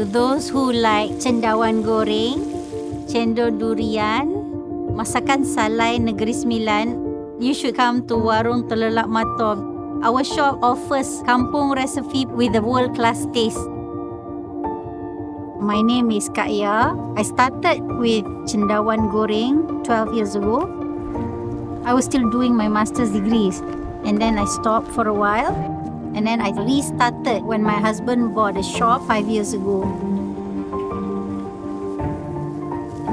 To those who like cendawan goreng, cendol durian, masakan salai Negeri Sembilan, you should come to Warung Terlolap Mato. Our shop offers Kampung recipe with a world-class taste. My name is Kak Ya. I started with cendawan goreng 12 years ago. I was still doing my master's degrees, and then I stopped for a while, and then I restarted when my husband bought a shop 5 years ago.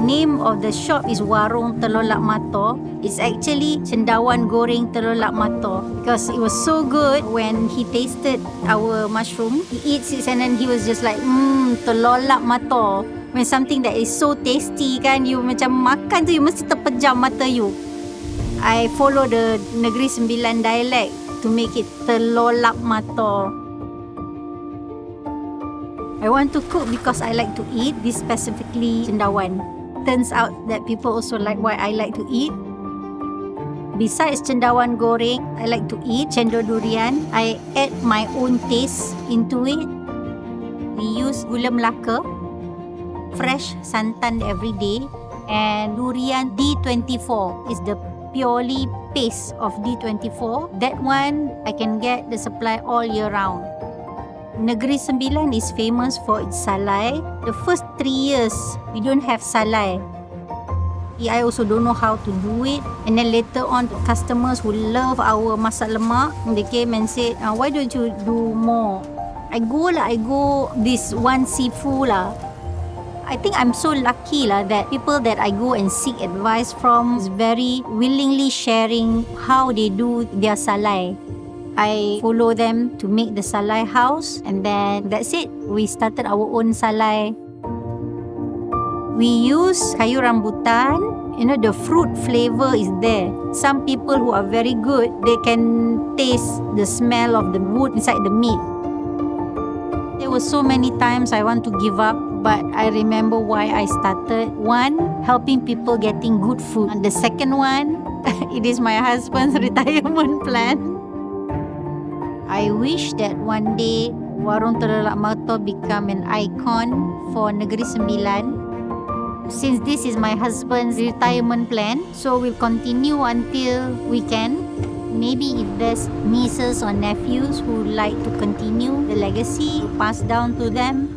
Name of the shop is Warung Terlolap Mato. It's actually cendawan goreng terlolap mato because it was so good. When he tasted our mushroom, he eats it and then he was just like, terlolap mato. When something that is so tasty kan, you macam makan tu you mesti terpejam mata you. I follow the Negeri Sembilan dialect to make it terlolap mato. I want to cook because I like to eat, this specifically cendawan. Turns out that people also like what I like to eat. Besides cendawan goreng, I like to eat cendol durian. I add my own taste into it. We use gula melaka, fresh santan every day, and durian D24 is the purely paste of D24. That one I can get the supply all year round. Negeri Sembilan is famous for its salai. The first 3 years, we don't have salai. I also don't know how to do it. And then later on, customers who love our masak lemak, they came and said, why don't you do more? I go this one seafood lah. I think I'm so lucky lah that people that I go and seek advice from is very willingly sharing how they do their salai. I follow them to make the salai house, and then that's it. We started our own salai. We use kayu rambutan. You know, the fruit flavor is there. Some people who are very good, they can taste the smell of the wood inside the meat. There were so many times I want to give up, but I remember why I started. One, helping people getting good food. And the second one, it is my husband's retirement plan. I wish that one day Warung Terlolap Mato become an icon for Negeri Sembilan. Since this is my husband's retirement plan, so we'll continue until we can. Maybe if there's nieces or nephews who like to continue the legacy, pass down to them.